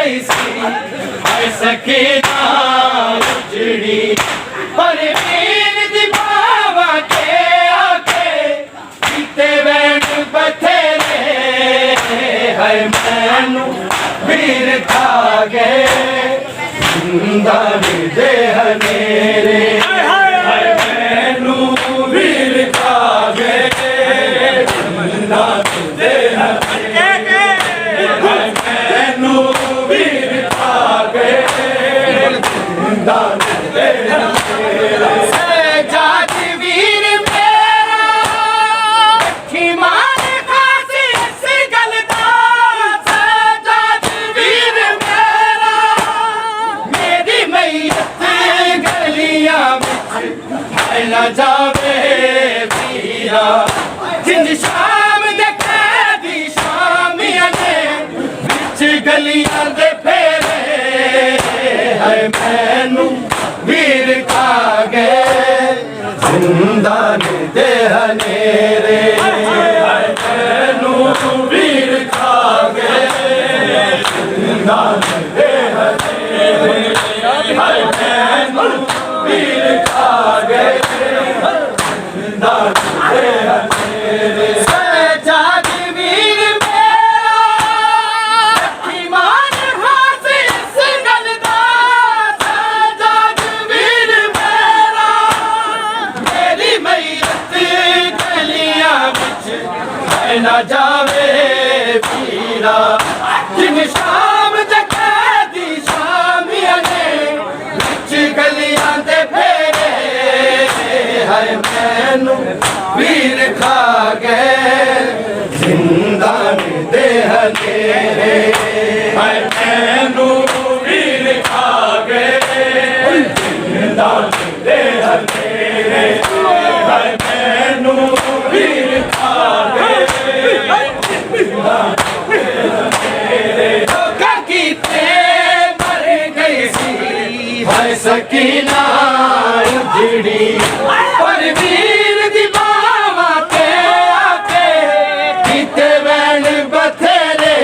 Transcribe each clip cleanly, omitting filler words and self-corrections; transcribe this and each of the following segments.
गई सी हाय सकीना उजड़ी पर वीर दी बावा के आके पीते वैन बथेरे हाय मैनू वीर खा गए जिंदान दे हनेरे हाय मैनू वीर खा गए जिंदान दे हनेरे हाय मैनू वीर खा गए जिंदान दे हनेरे सजाद वीर मेरा अखी मार खासी इस गल दा सजाद वीर मेरा मेरी मैयत गलियां विच ना जावे पीरा जिंद शाम दे कैदी शामियां ने विच गलियां दे फेरे हाय मैनू वीर खा गए जिंदान दे हनेरे हाय मैनू वीर खा गए जिंदान दे हनेरे हाय मैनू वीर खा गए जिंदान दे हनेरे सजाद वीर मेरा अखी मार खासी इस गल दा सजाद वीर मेरा मेरी मैयत गलियां विच ना जावे पीरा जिन शाम दे कैदी शामियां ने विच गलियां दे फेरे हाय मैनू वीर खा गए जिंदान दे हनेरे हाय मैनू वीर खा गए जिंदान दे हनेरे हाय मैनू वीर खा गए जिंदान दे हनेरे धोखा कीते मर गई सी हाय सकीना उजड़ी पर वीर दी बावा के आके पीते वैन बथेरे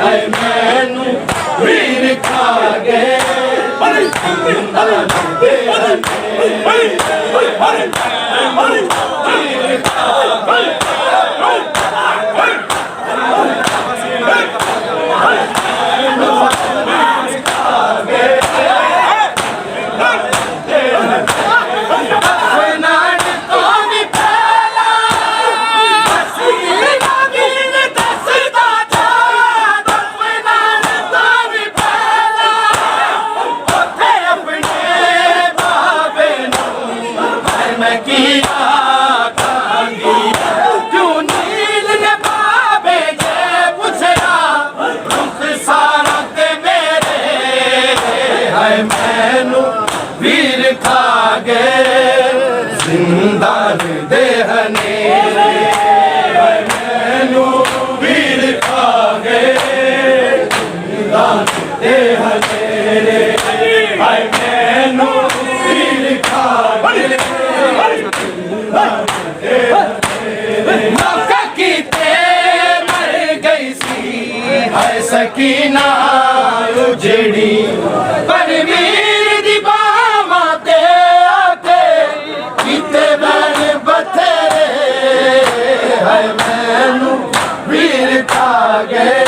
हाय मैनू वीर खा गए जिंदान दे हनेरे हाय मैनू वीर खा गए वीर खा गए जिंदान दे हनेरे हाय मैनू वीर खा गए जिंदान दे हनेरे हाय मैनू वीर खा गए जिंदान दे हनेरे मौका कीते मर गई सी हाय सकीना उजड़ी पर वीर दी बावा ते आके पीते वैन बथेरे हाय मैनू वीर खा गए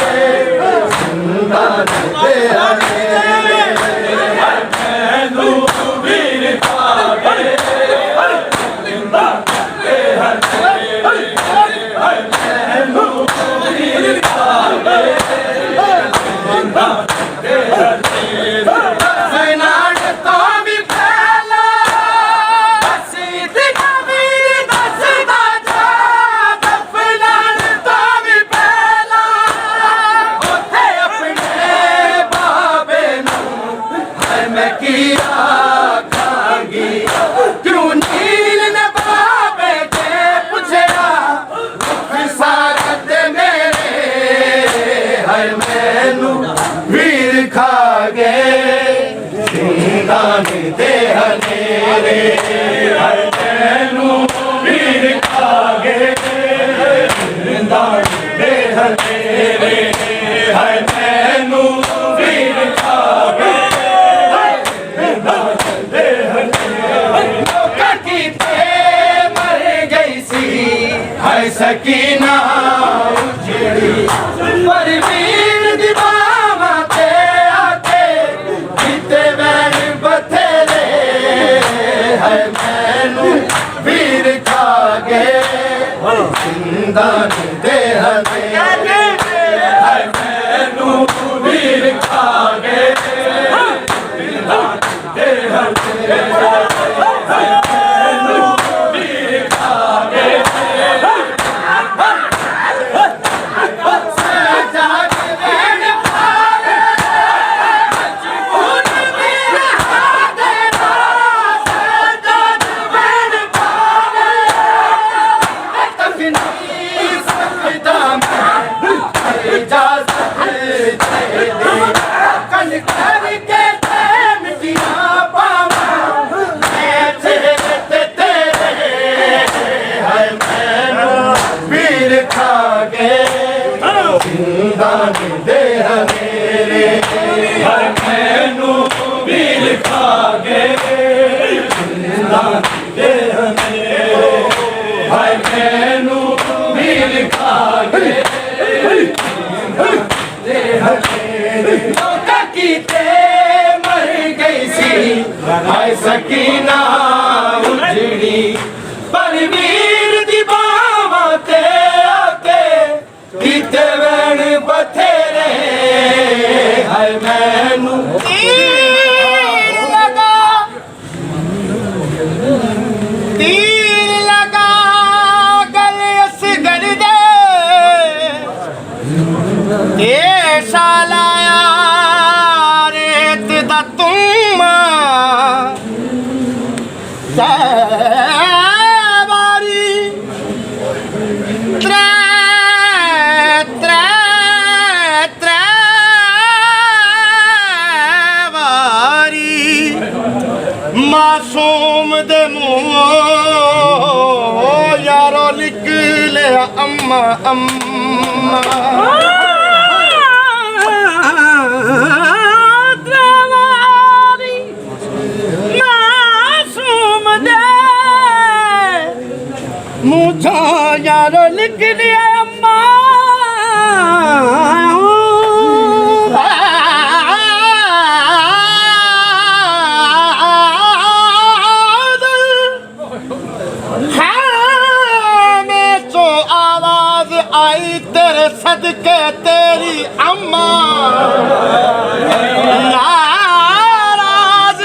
जिंदान दे हनेरे हाय मैनू वीर खा गए जिंदान दे हनेरे हाय मैनू वीर खा गए जिंदान दे हनेरे फनान तो भी फैला सीध वीर दसदा जा फनान तो भी फैला उथे अपने बाबे नू हाय मैं किया खांगी क्यों नील ने बाबे के पुछया सारत मेरे हाय मैनू वीर खा गए जिंदान दे हनेरे हाय मैनू वीर खा गए जिंदान दे हनेरे हाय मैनू जिंदान दे हनेरे हाय मैनू वीर खा गए जिंदान दे हनेरे हाय मैनू वीर खा गए दे हनेरे कीते मर गई सी हाय सकीना उजड़ी पर वीर दी बावां ते आके कीते वैण बथेरे हाय मैनू तीर लगा गल असगर दे ऐसा लाया रेत दा तुम बारी त्रै त्रै त्रै बारी मासूम दे मुंह यारो निकले अम्मा अम्मा मुझे यारो लिख दिया अम्मा मैं तो आवाज आई तेरे सदके तेरी अम्मा नाराज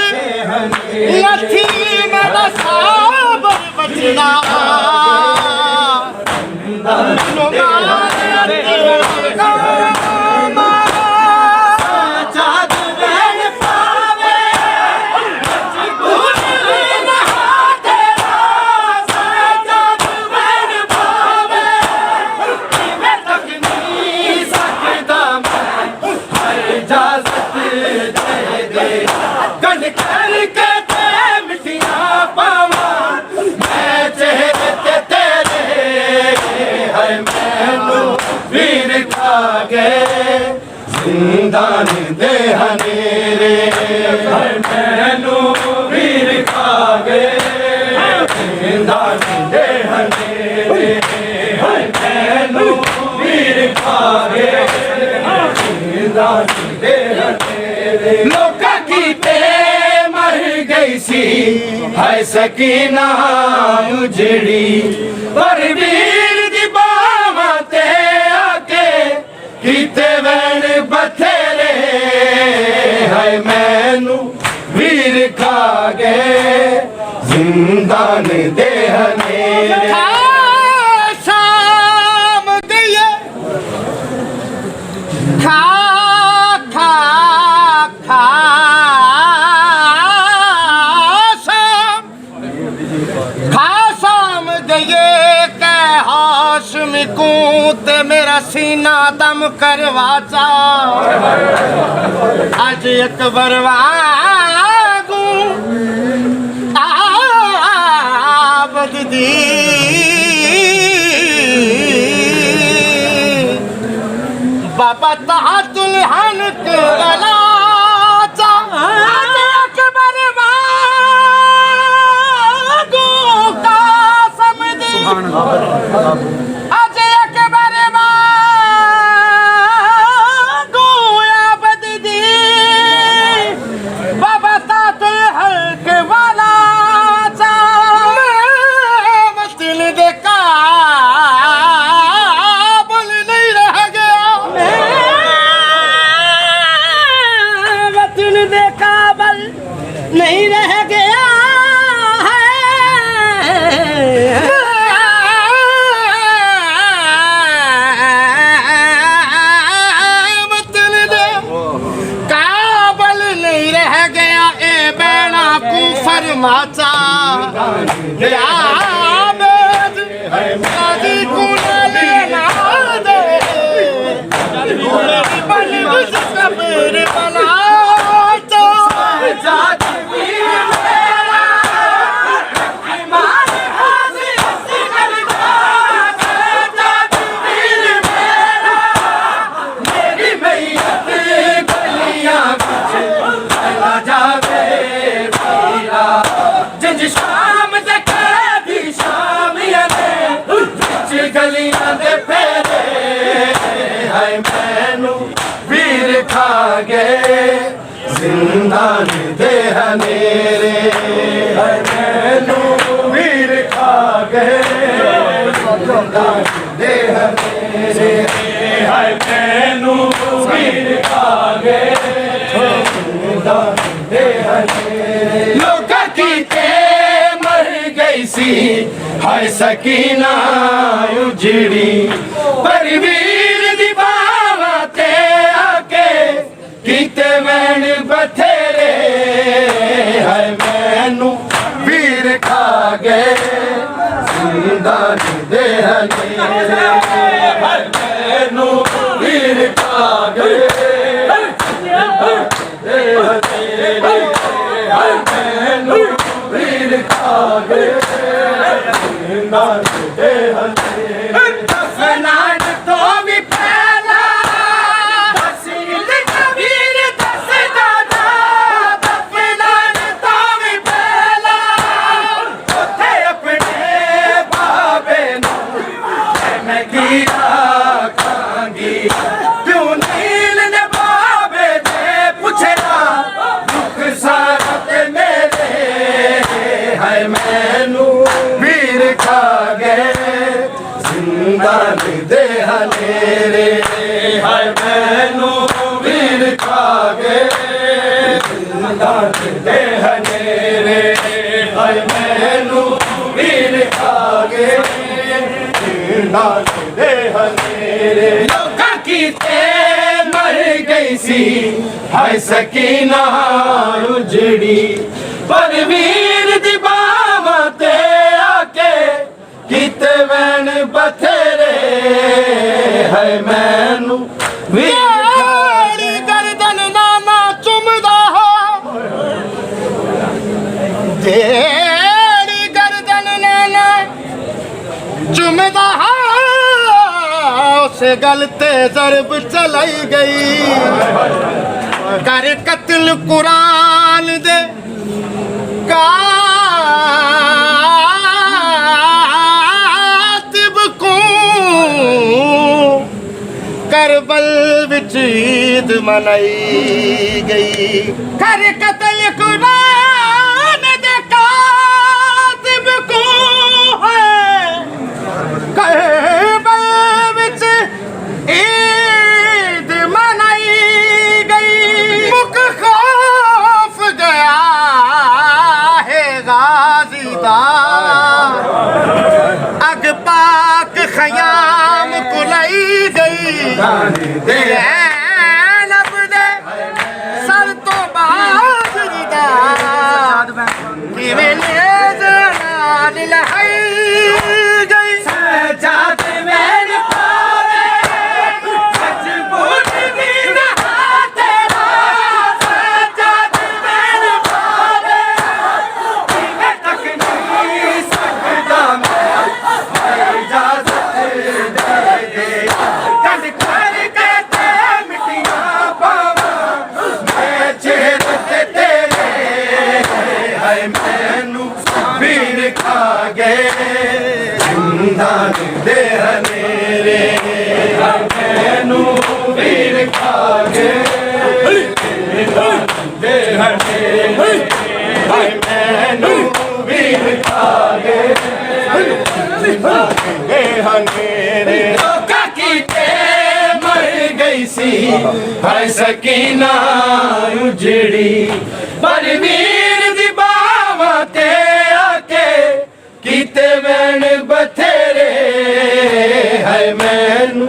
यथी मेरा साबर बचना जिंदान दे हनेरे हाय मैनू वीर खा गए जिंदान दे हनेरे हाय मैनू वीर खा गए जिंदान दे हनेरे लोका कीते मर गई सी हाय सकीना उजड़ी पर वीर दी बावां ते आके कीते वैण बथेरे हाय मैनू वीर खा गए जिंदान दे हनेरे शाम गई खा खा खा शाम गए कै हाशमी को ते मेरा सीना दम करवाचा आज एक बरवागू आबद दी बाबा ताजुल हनक वलाचा आज एक बरवागू कासम दी आज एक बरवागू आबद दी बाबा ताजुल हनक वलाचा मतिल दे काबुल नहीं रह गया मतिल दे काबुल नहीं रह गया मतिल दे काबुल नहीं रह गया ए बैना को फरमाचा आमेद शादी को लेना दे बल कब्र बना तो मैनू वीर खा गए जिंदान दे हनेरे मैनू वीर खा गए जिंदान दे हनेरे हाय मैनू वीर खा गए जिंदान दे हनेरे लोग कीते मर गई सी हाय सकीना उजड़ी पर वीर दी बावा ते आके कीते मैन बथेरे हाय मैनू वीर खा गए जिंदान दे हनेरे हाय मैनू वीर खा गए दे हनेरे हाय मैनू वीर खा गए जिंदान दे हनेरे दफनान तो भी पहला दसील कबीर दस दादा दफनान तो भी पहला उठे अपने बाबे नू मैं की आखांगी क्यों नील ने बाबे दे पुछना दुख सारा ते मेरे हाय मैनू वीर खा गए जिंदान दे हनेरे हाय मैनू वीर खा गए जिंदान दे हनेरे हाय मैनू वीर खा गए जिंदान दे हनेरे लोकां कीते मर गई सी हाय सकीना उजड़ी पर वीर दी बावा ते आके कीते मैन बथेरे है मैनू तेरी गर्दन नामा चुमदा हो तेरी गर्दन नाना चुमदा हो उस गल ते ज़रब चलाई गई कर कत्ल कुरान दे कातिब को करबल विच ईद मनाई गई कर कत्ल कुरान दे कातिब को है करबल विच ईद मनाई गई मुख खौफ गया है गाजी दा अग पाक खयाम कुलाई गई ज़ैनब दे सर तो बाज़री दा किवें नेज़ान लहाई गई सजाद मैन पावे मजबूत दी नहा तेरा सजाद मैन पावे मैं तक नहीं सकता मैं इजाजत दे दे कंड कर कहते मिट्टियां पावा मैं चेहरे ते तेरे हाय मैनू वीर खा गए जिंदान दे हनेरे हाय मैनू वीर खा गए जिंदान दे हनेरे हाय मैनू वीर खा गए जिंदान दे हनेरे लोकां कीते मर गई सी हाय सकीना उजड़ी पर वीर दी बावा ते आके कीते मैन बथेरे है मैनू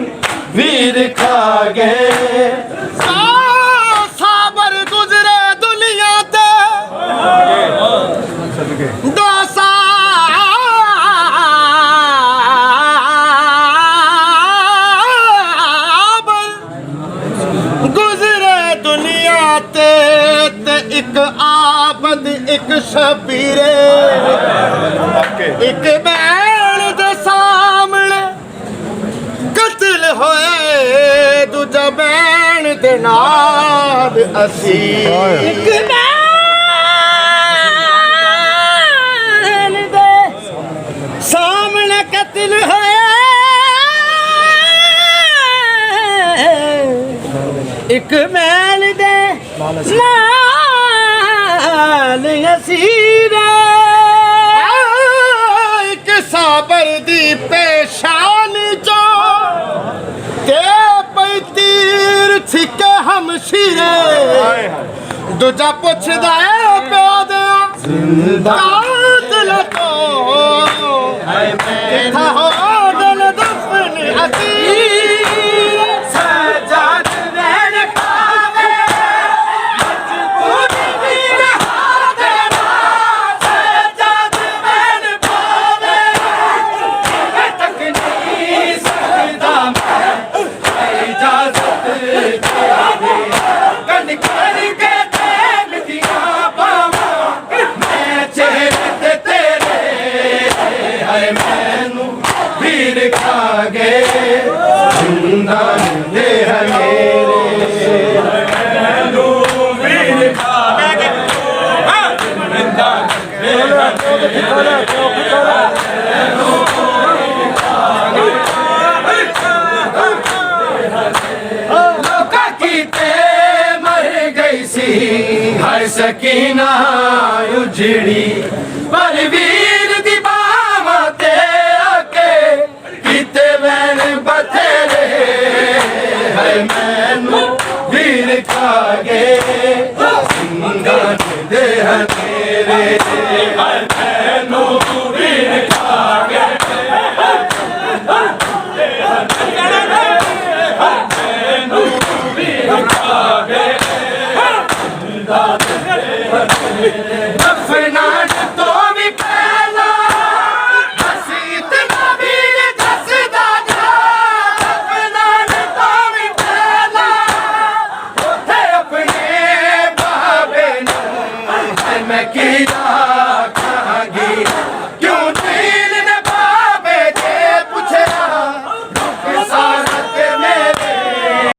वीर खा गए साबर गुजरे दुनिया ते दो साबर गुजरे दुनिया ते एक आबद एक शबीरे एक बैल दे सामने कत्ल होए दूजा बैन दे नाल असी एक बैन दे सामने कत्ल होए ਇੱਕ ਮੈਲ ਦੇ ਨਾਲ ਅਸੀਰੇ ਇੱਕ ਸਾਬਰ ਦੀ ਪੇਸ਼ਾਨ ਚੋਂ ਤੇ ਪਈ ਤੀਰ ਛਿੱਕੇ ਹਮਸ਼ੀਰੇ ਦੂਜਾ ਪੁੱਛਦਾ ਏ ਪਿਓ ਦੇ ਕਾਤਲ ਤੋਂ ਕਿੱਥਾ ਹੋ ਦਿਲ ਦਫਨ ਅਸੀਰ ਸਜਾਦ ਮੈਨ ਖਾਵੇ ਮਜਬੂਰ ਦੀ ਰਹਾ ਤੇਰਾ ਸਜਾਦ ਮੈਨ ਖਾਵੇ ਮੈਂ ਤੱਕ ਨਹੀਂ ਸਕਦਾ ਮੈਂ ਇਜਾਜ਼ਤ ਤੇਰੀ ਕੰਨ ਕਰਕੇ ਦੇਖ ਦੀਆਂ ਬਾਵਾਂ ਮੈਂ ਚਿਹਰੇ ਤੇ ਤੇਰੇ ਹਾਏ ਮੈਨੂੰ ਵੀਰ ਖਾ ਗਏ ਜ਼ਿੰਦਾ ਦੇ ਹੈ ਲੋਕਾਂ ਕੀਤੇ ਮਰ ਗਈ ਸੀ ਹਾਏ ਸਕੀਨਾ ਉਜੜੀ ਪਰ ਵੀਰ ਦੀ ਬਾਵਾਂ ਤੇ ਆ ਕੇ ਕੀਤੇ ਵੈਣ ਬਥੇਰੇ ਹਾਏ ਮੈਨੂੰ ਵੀਰ ਖਾ ਗਏ ਸਿੰਗਾਂ ਦੇ ਹਨੇਰੇ ਹਾਏ ਮੈਨੂੰ ਵੀਰ ਖਾ ਗਏ ਦਫਨਾਨ ਤੋਂ ਵੀ ਪਹਿਲਾਂ ਅਸੀਂ ਇਤਨਾ ਵੀਰ ਦੱਸਦਾ ਜਾ ਦਫਨਾਨ ਤੋਂ ਵੀ ਪਹਿਲਾਂ ਉੱਥੇ ਆਪਣੇ ਬਾਬੇ ਨੂੰ ਮੈਂ ਕੀ